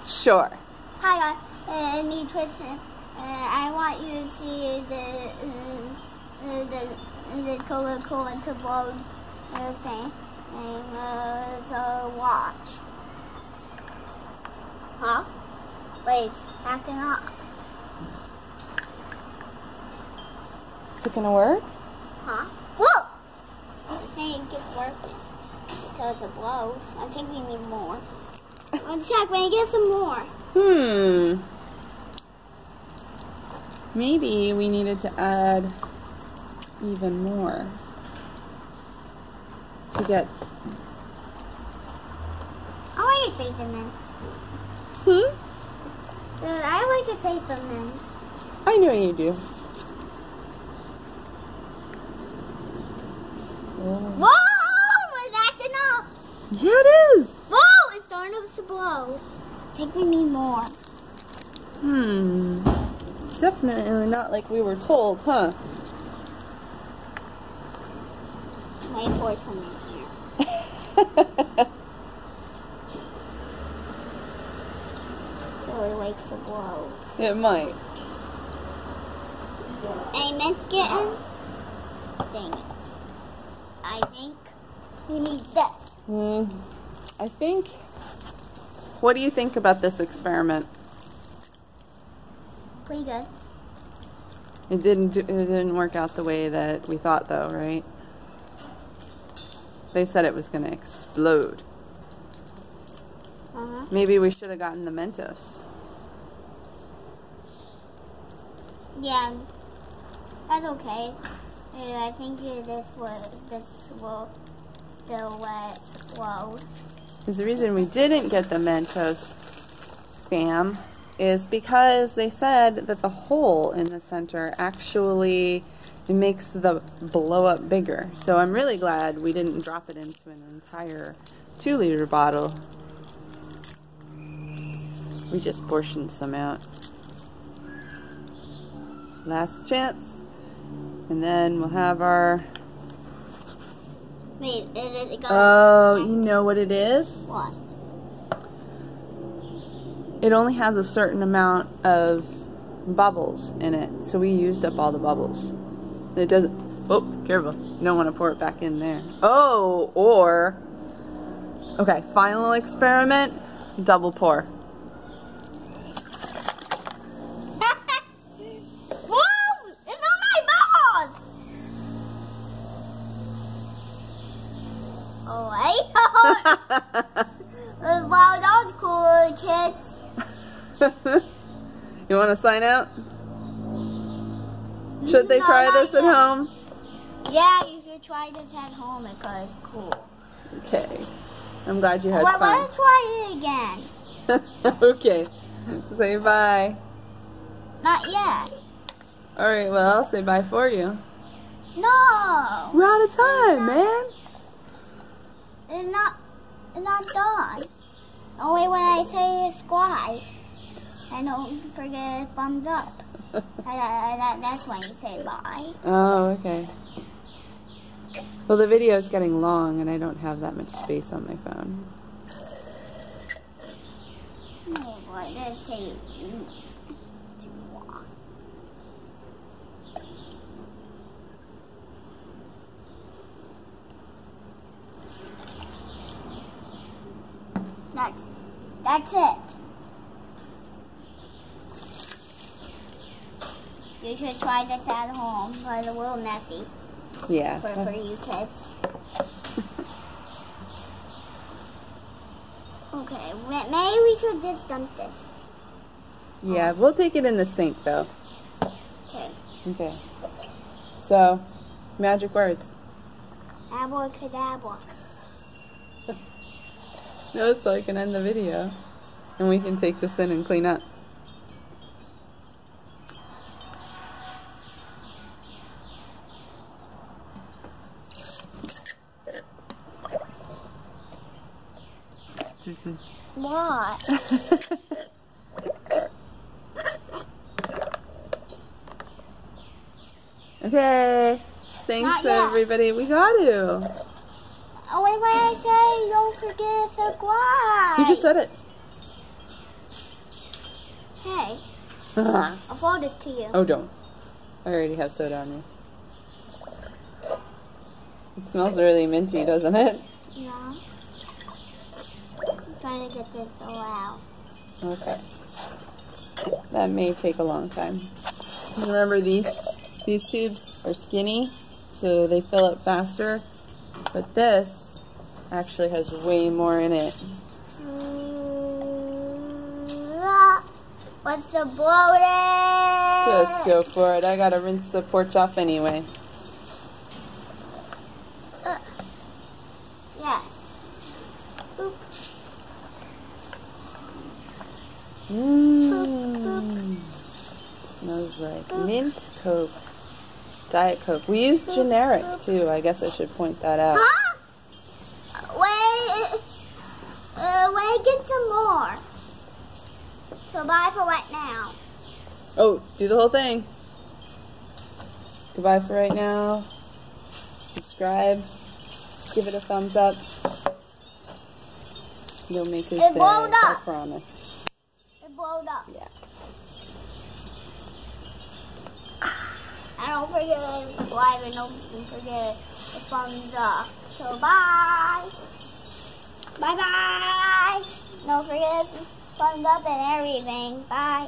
Sure. Hi guys, me Tristan. I want you to see the Coca-Cola Explode thing and the watch. Huh? Wait, acting up. Is it gonna work? Huh? Whoa! I think it's working because it blows. I think we need more. One sec, when I get some more. Maybe we needed to add even more to get. I like a taste of mint. I like a taste of mint. I know you do. Whoa! It's acting up. Yeah, it is. Whoa! It's starting to blow. I think we need more. Definitely not like we were told, huh? Might pour some in here. So it likes to blow. It might. Any mint getting? Dang it. I think we need this. I think. What do you think about this experiment? Pretty good. It didn't work out the way that we thought, though, right? They said it was going to explode. Maybe we should have gotten the Mentos. Yeah, that's okay. I think this will still let explode. Because the reason we didn't get the Mentos, fam, is because they said that the hole in the center actually makes the blow up bigger. So I'm really glad we didn't drop it into an entire 2-liter bottle. We just portioned some out. Last chance. And then we'll have our... Wait, is it going? Oh, you know what it is? What? It only has a certain amount of bubbles in it, so we used up all the bubbles. It doesn't... Oh, careful. You don't want to pour it back in there. Oh, or... Okay, final experiment, double pour. Whoa! It's on my balls! Oh, wow, that was cool, kids. You want to sign out? Should they try this at home? Yeah, you should try this at home because it's cool. Okay. I'm glad you had fun. fun. Let's try it again. Okay. Say bye. Not yet. Alright, well, I'll say bye for you. No. We're out of time, man. It's not done. Only when I say squash. And don't forget thumbs up. That's when you say bye. Oh, okay. Well, the video is getting long and I don't have that much space on my phone. Oh boy, this takes too long. That's it. You should try this at home, but it's a little messy. Yeah. For you kids. Okay, maybe we should just dump this. Yeah, we'll take it in the sink though. Okay. Okay. So, magic words. Abracadabra. No, so I can end the video. And we can take this in and clean up. What? Okay. Thanks, everybody. We got to. Oh, wait, when I say don't forget to subscribe. You just said it. I'll fold it to you. Oh, don't. I already have soda on me. It smells really minty, doesn't it? Yeah. I'm trying to get this all out. Okay. That may take a long time. Remember, these tubes are skinny, so they fill up faster. But this actually has way more in it. What's the bloated? Just go for it. I gotta rinse the porch off anyway. Yes. Boop. Mmm. Smells like mint Coke. Diet Coke. We use generic too. I guess I should point that out. Huh? Wait, get some more. So bye for right now. Oh, do the whole thing. Goodbye for right now. Subscribe. Give it a thumbs up. You'll make his day, I promise. It blowed up. Yeah. And don't forget to subscribe and don't forget the thumbs up. So bye. Bye bye. Don't forget to thumbs up and everything. Bye.